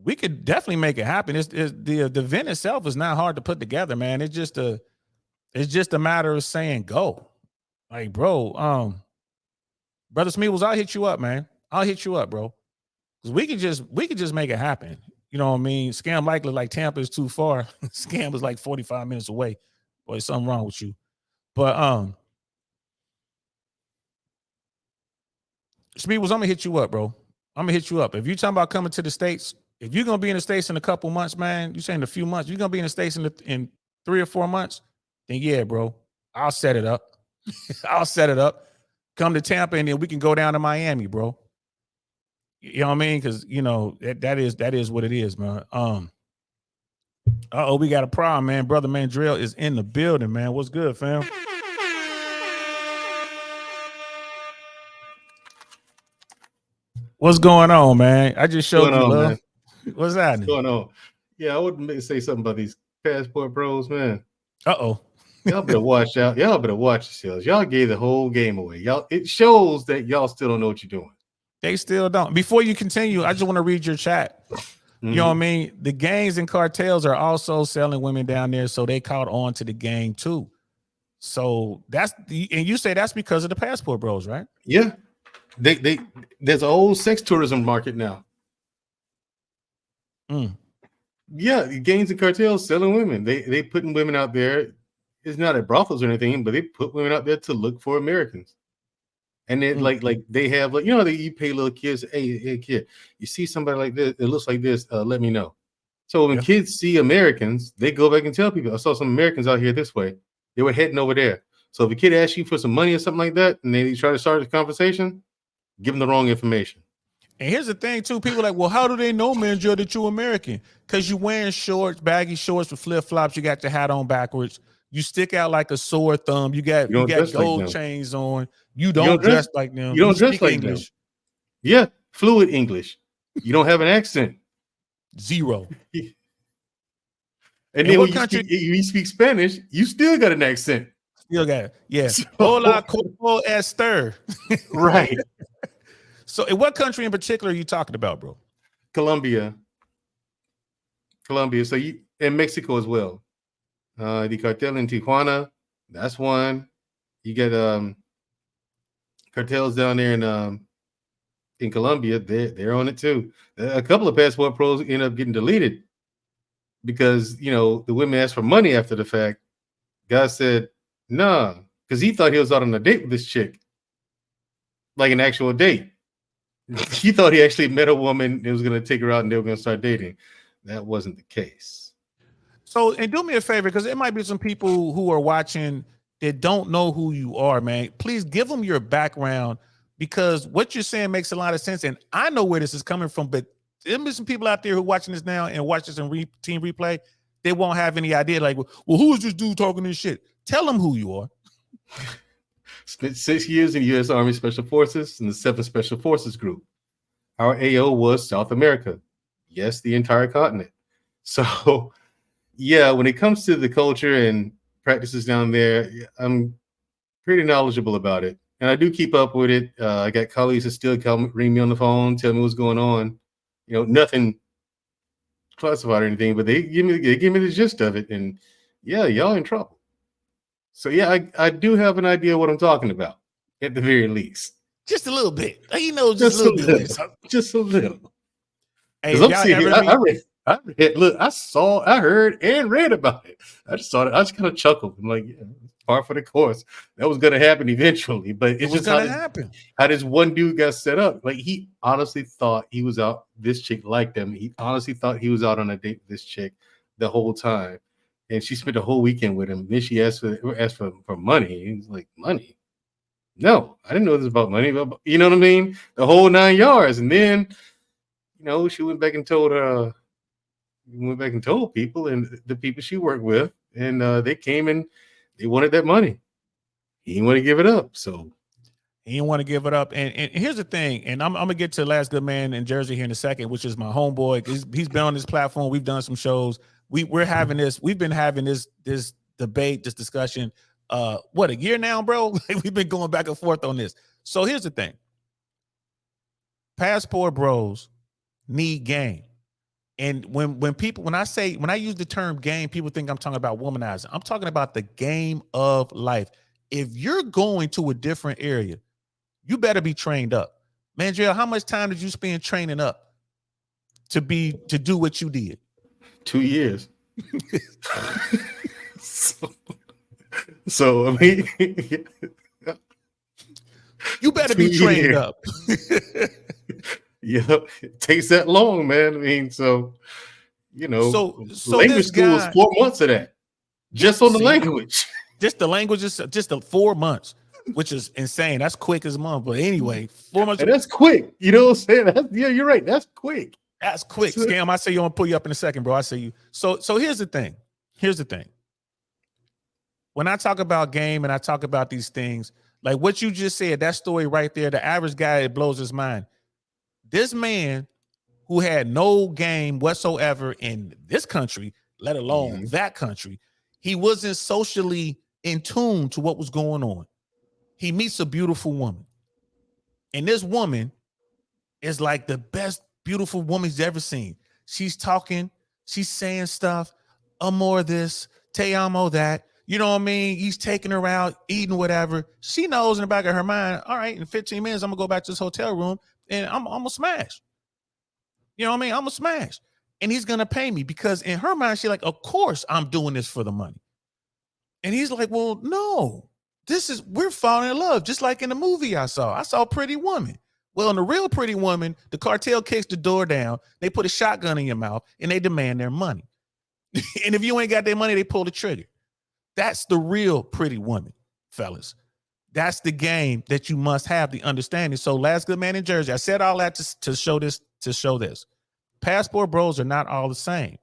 we could definitely make it happen. It's the event itself is not hard to put together, man. It's just a matter of saying go. Like, bro, brother Smeebles, I'll hit you up, man. I'll hit you up, bro. Because we could just make it happen. You know what I mean? Scam likely like Tampa is too far. Scam is like 45 minutes away. Boy, something wrong with you. But Smeebles, I'm gonna hit you up, bro. I'm gonna hit you up. If you talking about coming to the States, if you're gonna be in the States in a couple months, man, you saying a few months, you're gonna be in the States in 3 or 4 months, then yeah, bro. I'll set it up. I'll set it up. Come to Tampa and then we can go down to Miami, bro. You know what I mean? Because that is what it is, man. We got a problem, man. Brother Mandrill is in the building, man. What's good, fam? What's going on, man? I just What's showed going you on, love. man? What's What's happening? going on? Yeah, I wouldn't say something about these passport bros, man. Uh-oh. Y'all better watch out. Y'all better watch yourselves. Y'all gave the whole game away. Y'all, it shows that y'all still don't know what you're doing. They still don't. Before you continue, I just want to read your chat. You know what I Mm-hmm. mean? The gangs and cartels are also selling women down there, so they caught on to the game too. So and you say that's because of the passport bros, right? Yeah, they there's a whole sex tourism market now. Mm. Yeah, gangs and cartels selling women. They putting women out there. It's not at brothels or anything, but they put women out there to look for Americans. And then Mm. like they have like you pay little kids, hey kid, you see somebody like this, it looks like this, let me know. So when Yeah. kids see Americans, they go back and tell people, I saw some Americans out here this way. They were heading over there. So if a kid asks you for some money or something like that, and they try to start a conversation, give them the wrong information. And here's the thing, too. People are like, well, how do they know, man, Joe, that you American? Because you wearing shorts, baggy shorts with flip flops. You got your hat on backwards. You stick out like a sore thumb. You got You you don't got dress like gold them. chains on. You You don't don't dress. dress like them. You You don't dress speak like them. English. Yeah, fluid English. You don't have an accent. Zero. And And then what country when you speak Spanish, you still got an accent. still got it? Yeah. Hola, So, como estar. right. So, in what country in particular are you talking about, bro? Colombia. Colombia. So you and Mexico as well. The cartel in Tijuana, that's one. You get cartels down there in Colombia, they're on it too. A couple of passport pros end up getting deleted because the women asked for money after the fact. Guy said, nah, because he thought he was out on a date with this chick, like an actual date. He thought he actually met a woman and was gonna take her out and they were gonna start dating. That wasn't the case. So, and do me a favor, because there might be some people who are watching that don't know who you are, man. Please give them your background because what you're saying makes a lot of sense. And I know where this is coming from, but there be some people out there who are watching this now and watch this in team replay. They won't have any idea. Like, well, who is this dude talking this shit? Tell them who you are. Spent 6 years in the U.S. Army Special Forces and the 7th Special Forces Group. Our AO was South America. Yes, the entire continent. So, yeah, when it comes to the culture and practices down there, I'm pretty knowledgeable about it. And I do keep up with it. I got colleagues that still ring me on the phone, tell me what's going on. Nothing classified or anything, but they give me the gist of it. And yeah, y'all in trouble. So yeah, I do have an idea what I'm talking about, at the very least. Just a little bit. He knows just a Just a little bit of little. this. Just a little. Hey, Because if I'm y'all sitting here, ever I meet, read, I read, look, I saw, I heard, and read about it. I just saw it. I just kind of chuckled. I'm like, yeah, par for the course. That was going to happen eventually, but it it's was just gonna happen. how this one dude got set up. Like he honestly thought he was out. This chick liked him. He honestly thought he was out on a date with this chick the whole time, and she spent the whole weekend with him. Then she asked for money. He's like, money? No, I didn't know this was about money. But you know what I mean? The whole 9 yards, and then she went back and told people and the people she worked with, and they came and they wanted that money. He didn't want to give it up. So He didn't want to give it up. And here's the thing, and I'm gonna get to the last good man in Jersey here in a second, which is my homeboy. He's been on this platform. We've done some shows. We're having this. We've been having this debate, this discussion. What, a year now, bro? We've been going back and forth on this. So here's the thing: passport bros need game. And when I use the term game, people think I'm talking about womanizing. I'm talking about the game of life. If you're going to a different area, you better be trained up. Mandriel, how much time did you spend training up to do what you did? 2 years. so I mean, you better be trained up. Yeah, it takes that long, man. I mean, so so language school is 4 months of that, just on the language. Just the language is just the 4 months, which is insane. That's quick as a month. But anyway, 4 months. And that's quick. You know what I'm saying? Yeah, you're right. That's quick. That's quick. Scam, I say you want to pull you up in a second, bro. I say you. So here's the thing. When I talk about game and I talk about these things, like what you just said, that story right there, the average guy, it blows his mind. This man who had no game whatsoever in this country, let alone that country, he wasn't socially in tune to what was going on. He meets a beautiful woman. And this woman is like the best beautiful woman he's ever seen. She's talking, she's saying stuff, amor this, te amo that. You know what I mean? He's taking her out, eating whatever. She knows in the back of her mind, all right, in 15 minutes, I'm going to go back to this hotel room and I'm going to smash. You know what I mean? I'm going to smash. And he's going to pay me because in her mind, she's like, of course I'm doing this for the money. And he's like, well, no, we're falling in love. Just like in the movie I saw Pretty Woman. Well, in the real Pretty Woman, the cartel kicks the door down. They put a shotgun in your mouth and they demand their money. And if you ain't got their money, they pull the trigger. That's the real Pretty Woman, fellas. That's the game that you must have the understanding. So last good man in Jersey, I said all that to show this. Passport bros are not all the same.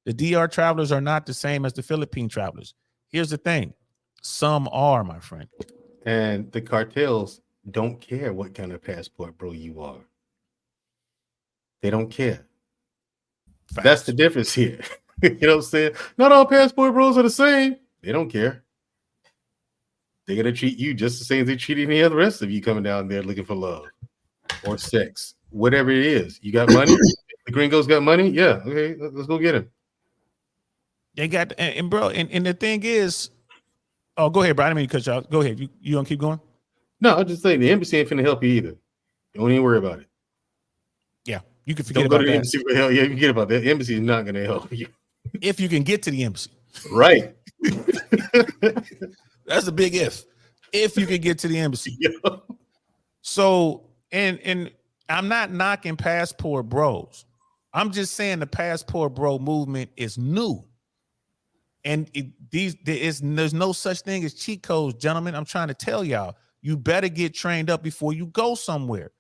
The DR travelers are not the same as the Philippine travelers. Here's the thing. Some are, my friend. And the cartels don't care what kind of passport bro you are. They don't care. Facts. That's the difference here. You know what I'm saying? Not all passport bros are the same. They don't care. They're going to treat you just the same as they treat any other rest of you coming down there looking for love or sex, whatever it is. You got money? The gringos got money? Yeah. Okay, let's go get him. They got, and bro, and the thing is, oh, go ahead, bro. I didn't mean to cut you out. Go ahead. You want to keep going? No, I'm just saying the embassy ain't finna help you either. Don't even worry about it. Yeah, you can forget about that. The embassy for help. Yeah, you forget about that. The embassy is not going to help you. If you can get to the embassy. Right. That's a big if you can get to the embassy. Yeah. So, and I'm not knocking passport bros. I'm just saying the passport bro movement is new. And there's no such thing as cheat codes, gentlemen. I'm trying to tell y'all, you better get trained up before you go somewhere.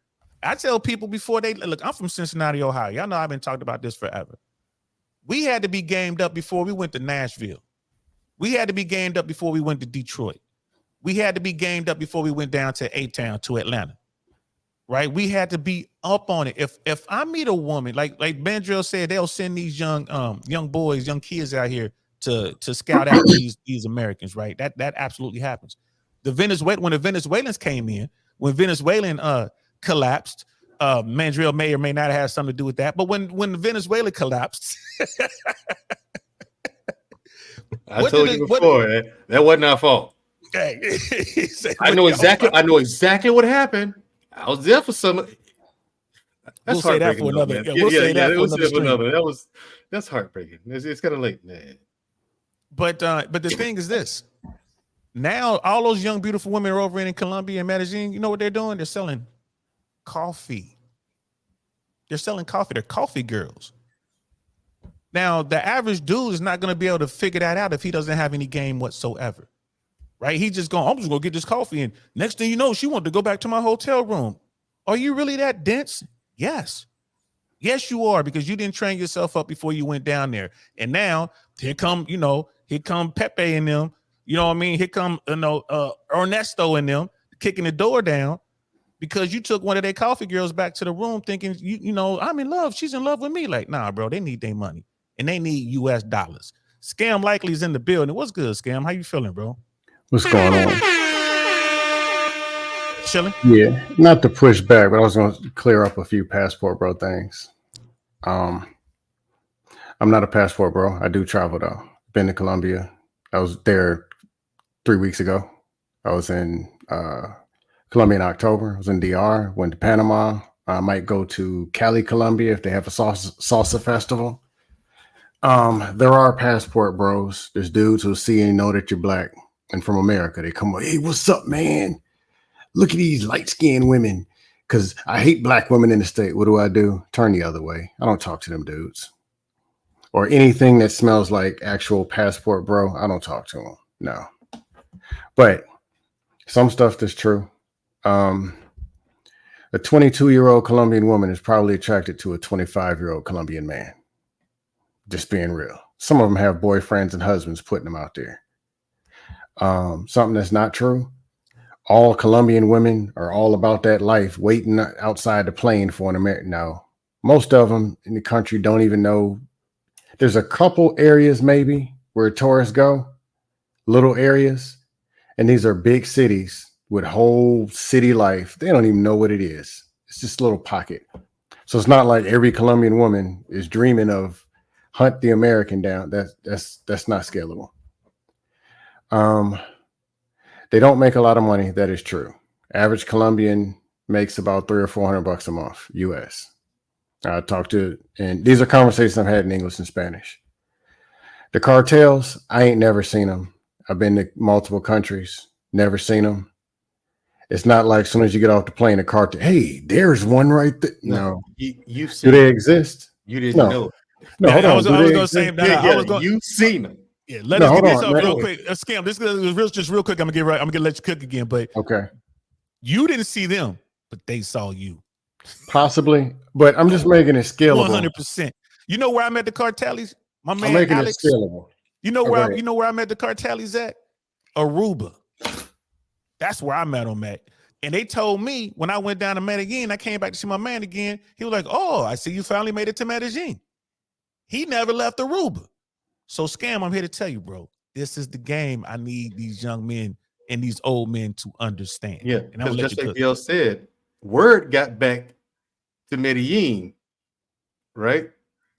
I tell people before they look, I'm from Cincinnati, Ohio. Y'all know I've been talking about this forever. We had to be gamed up before we went to Nashville. We had to be gamed up before we went to Detroit. We had to be gamed up before we went down to A-Town, to Atlanta. Right? We had to be up on it. If I meet a woman, like Mandriel said, they'll send these young boys, young kids out here to scout out these Americans, right? That absolutely happens. When the Venezuelans came in, when Venezuelan collapsed, Mandriel may or may not have something to do with that. But when Venezuela collapsed, I told you before that wasn't our fault. Hey, I know exactly what happened. I was there for some. We'll say that for another. We'll say that for another. That's heartbreaking. It's kind of late, man. But the thing is this. Now all those young beautiful women are over in Colombia and Medellin. You know what they're doing? They're selling coffee. They're coffee girls. Now the average dude is not going to be able to figure that out if he doesn't have any game whatsoever. Right? He's just going, I'm just going to get this coffee. And next thing you know, she wanted to go back to my hotel room. Are you really that dense? Yes. Yes, you are, because you didn't train yourself up before you went down there. And now here come Pepe and them. You know what I mean? Here come, Ernesto and them kicking the door down because you took one of their coffee girls back to the room thinking, I'm in love. She's in love with me. Like, nah, bro, they need their money and they need US dollars. Scam Likely is in the building. What's good, Scam? How you feeling, bro? What's going on? Chilling? Yeah, not to push back, but I was going to clear up a few passport bro things. I'm not a passport bro. I do travel though. Been to Colombia. I was there 3 weeks ago. I was in Colombia in October. I was in DR. Went to Panama. I might go to Cali, Colombia if they have a salsa festival. There are passport bros. There's dudes who see and know that you're black and from America. They come, hey, what's up, man? Look at these light-skinned women. Because I hate black women in the state. What do? Turn the other way. I don't talk to them dudes. Or anything that smells like actual passport bro. I don't talk to them. No. But some stuff that's true. A 22-year-old Colombian woman is probably attracted to a 25-year-old Colombian man. Just being real. Some of them have boyfriends and husbands putting them out there. Something that's not true. All Colombian women are all about that life, waiting outside the plane for an American. No, most of them in the country don't even know. There's a couple areas maybe where tourists go, little areas, and these are big cities with whole city life. They don't even know what it is. It's just a little pocket. So it's not like every Colombian woman is dreaming of hunt the American down. That's not scalable. They don't make a lot of money. That is true. Average Colombian makes about $300 or $400 a month, US. I talked to, and these are conversations I've had in English and Spanish. The cartels, I ain't never seen them. I've been to multiple countries, never seen them. It's not like as soon as you get off the plane, a cartel, hey, there's one right there. No. You've Do seen they exist? You didn't No. know. No, Yeah, hold on. I was going to say that. You've seen them. Yeah, let No, us get hold this on, up real man. quick. A scam. This is real, just real quick. I'm gonna let you cook again. But Okay. you didn't see them, but they saw you. Possibly, but I'm just making it scalable. 100%. You know where I met the cartelis? My I'm man making Alex. it scalable. You know Oh, where go ahead. I met the cartelis at? Aruba. That's where I met them at. And they told me when I went down to Medellin, I came back to see my man again. He was like, "Oh, I see you finally made it to Medellin." He never left Aruba. So scam, I'm here to tell you, bro. This is the game I need these young men and these old men to understand. Yeah, And I'm because gonna let just you like cook. Bill said, word got back to Medellin, right?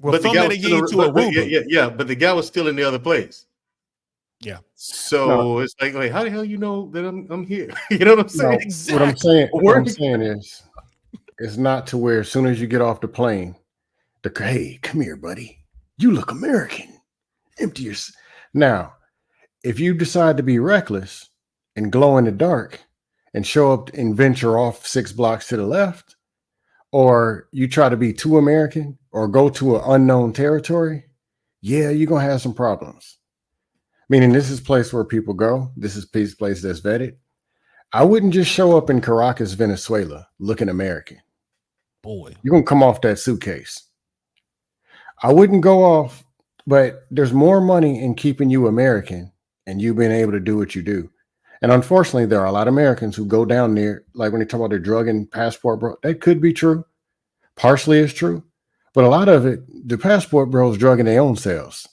Well, from Medellin to Aruba. But the guy was still in the other place. Yeah. So it's like, how the hell you know that I'm here? You know what I'm saying? No, Exactly. what I'm saying is, it's not to where as soon as you get off the plane, hey, come here, buddy. You look American. Empty your. Now, if you decide to be reckless and glow in the dark and show up and venture off 6 blocks to the left, or you try to be too American or go to an unknown territory, yeah, you're gonna have some problems. Meaning this is a place where people go. This is a place that's vetted. I wouldn't just show up in Caracas, Venezuela, looking American. Boy. You're going to come off that suitcase. I wouldn't go off, but there's more money in keeping you American and you being able to do what you do. And unfortunately, there are a lot of Americans who go down there, like when they talk about their drug and passport bro, that could be true. Partially is true. But a lot of it, the passport bros drugging their own selves.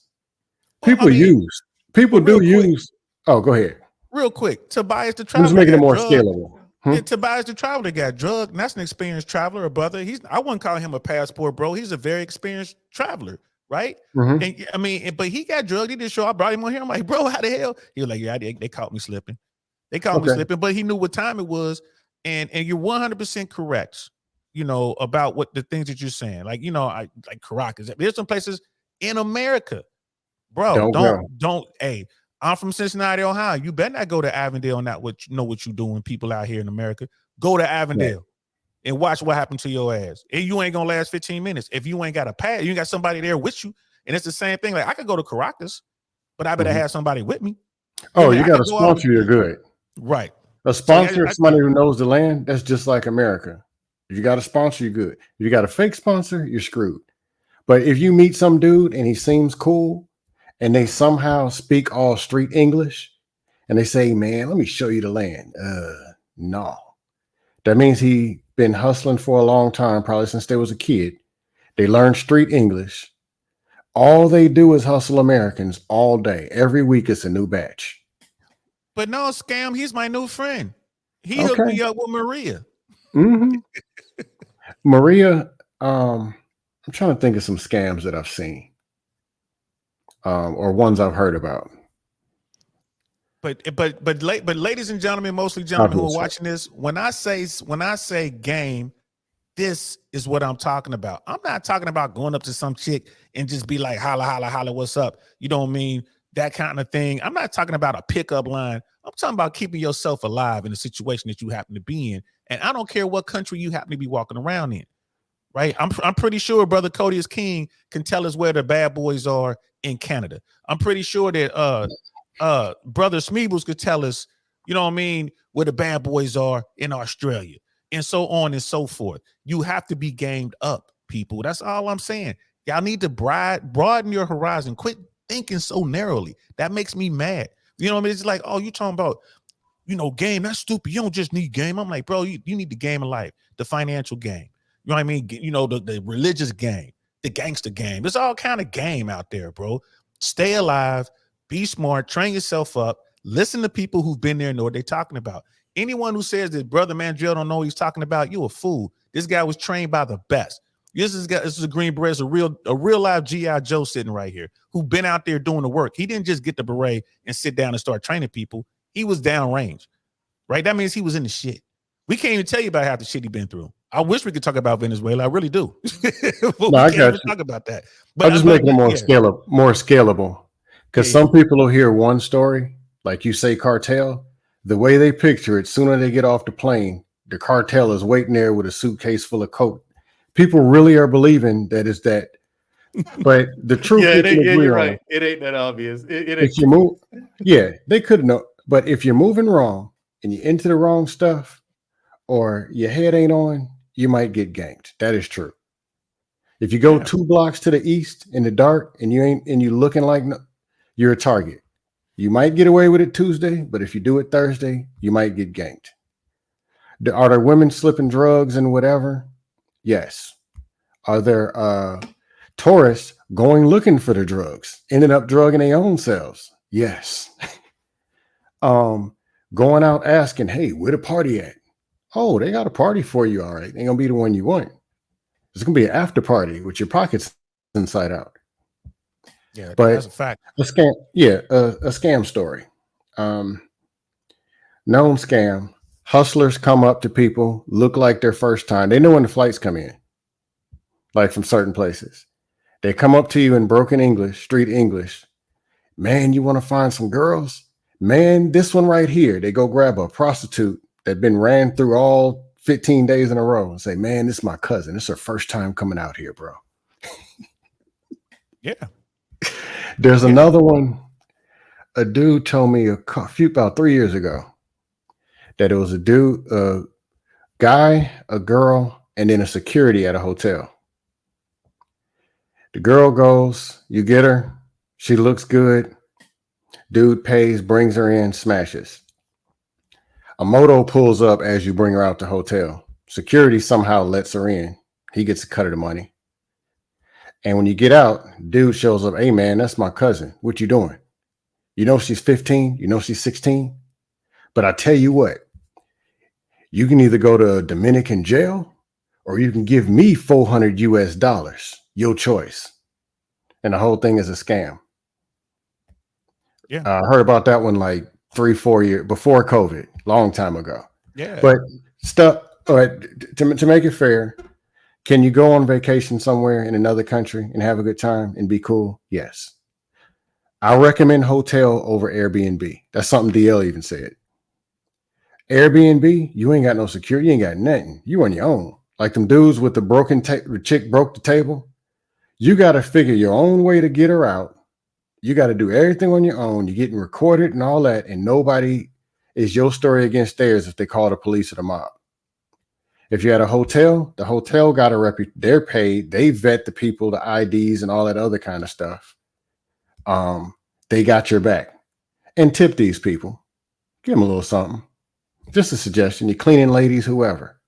People use. People do use. Oh, go ahead. Real quick. Tobias the I'm traveler. just making it more drugged. scalable. Yeah, Tobias the traveler got drugged, and that's an experienced traveler, a brother. I wouldn't call him a passport bro. He's a very experienced traveler, right? Mm-hmm. And I mean, but he got drugged. He didn't show. I brought him on here. I'm like, bro, how the hell? He was like, yeah, they caught me slipping. They caught me slipping, but he knew what time it was. And you're 100% correct, you know, about what the things that you're saying. Like, you know, like Caracas. There's some places in America, bro. Don't. Hey, I'm from Cincinnati, Ohio. You better not go to Avondale, not know what you're doing. People out here in America, go to Avondale and watch what happened to your ass. And you ain't gonna last 15 minutes if you ain't got a pad. You ain't got somebody there with you. And it's the same thing. Like I could go to Caracas, but I better have somebody with me. Oh, you got a sponsor. You're good, right? A sponsor, somebody who knows the land. That's just like America. If you got a sponsor, you're good. If you got a fake sponsor, you're screwed. But if you meet some dude and he seems cool, and they somehow speak all street English, and they say, man, let me show you the land. No. That means he been hustling for a long time, probably since they was a kid. They learned street English. All they do is hustle Americans all day. Every week it's a new batch. But no, scam, he's my new friend. He hooked me up with Maria. Mm-hmm. Maria, I'm trying to think of some scams that I've seen. or ones I've heard about. But ladies and gentlemen, mostly gentlemen who are Obviously. watching this, when I say game, this is what I'm talking about. I'm not talking about going up to some chick and just be like, holla, holla, holla, what's up? You don't mean that kind of thing. I'm not talking about a pickup line. I'm talking about keeping yourself alive in the situation that you happen to be in. And I don't care what country you happen to be walking around in, right? I'm pretty sure Brother Cody is King can tell us where the bad boys are in Canada. I'm pretty sure that Brother Smeebles could tell us, you know what I mean, where the bad boys are in Australia, and so on and so forth. You have to be gamed up, people. That's all I'm saying. Y'all need to broaden your horizon. Quit thinking so narrowly. That makes me mad. You know what I mean? It's like, oh, you talking about, game. That's stupid. You don't just need game. I'm like, bro, you need the game of life, the financial game. You know what I mean? The religious game, the gangster game. There's all kind of game out there, bro. Stay alive, be smart, train yourself up, listen to people who've been there and know what they're talking about. Anyone who says that Brother Mandrell don't know what he's talking about, you a fool. This guy was trained by the best. This is a Green Beret, a real live G.I. Joe sitting right here who been out there doing the work. He didn't just get the beret and sit down and start training people. He was downrange, right? That means he was in the shit. We can't even tell you about half the shit he been through. I wish we could talk about Venezuela. I really do. But we I can't got even you. talk about that. But I'm just making it more scalable. Because Yeah. some people will hear one story, like you say cartel, the way they picture it, sooner they get off the plane, the cartel is waiting there with a suitcase full of coke. People really are believing that it's that. But the truth Yeah, we can agree you're on, right. It ain't that obvious. It if ain't. you move, yeah, they could know. But if you're moving wrong and you're into the wrong stuff or your head ain't on, you might get ganked. That is true. If you go Yeah. 2 blocks to the east in the dark and you looking like you're a target. You might get away with it Tuesday, but if you do it Thursday, you might get ganked. Are there women slipping drugs and whatever? Yes. Are there tourists going looking for the drugs, ending up drugging their own selves? Yes. Going out asking, hey, where the party at? Oh, they got a party for you. All right. Ain't gonna be the one you want. It's gonna be an after party with your pockets inside out. Yeah, But that's a fact. a scam, a scam story. Known scam. Hustlers come up to people, look like their first time. They know when the flights come in, like from certain places. They come up to you in broken English, street English. Man, you want to find some girls? Man, this one right here. They go grab a prostitute that been ran through all 15 days in a row and say, man, this is my cousin. It's her first time coming out here, bro. Yeah. There's another one. A dude told me about 3 years ago that it was a guy, a girl, and then a security at a hotel. The girl goes, you get her, she looks good. Dude pays, brings her in, smashes. A moto pulls up as you bring her out the hotel. Security somehow lets her in. He gets a cut of the money. And when you get out, dude shows up, hey man, that's my cousin. What you doing? You know she's 15, you know she's 16. But I tell you what, you can either go to a Dominican jail or you can give me $400 US. Your choice. And the whole thing is a scam. Yeah. I heard about that one like 3-4 years before COVID, long time ago. Yeah. But stuff, all right, to make it fair, can you go on vacation somewhere in another country and have a good time and be cool? Yes. I recommend hotel over Airbnb. That's something DL even said. Airbnb, you ain't got no security, you ain't got nothing. You on your own. Like them dudes with the chick broke the table. You got to figure your own way to get her out. You got to do everything on your own. You're getting recorded and all that, and nobody is your story against theirs if they call the police or the mob. If you're at a hotel, the hotel got a reputation. They're paid. They vet the people, the IDs, and all that other kind of stuff. They got your back. And tip these people. Give them a little something. Just a suggestion. You're cleaning ladies, whoever.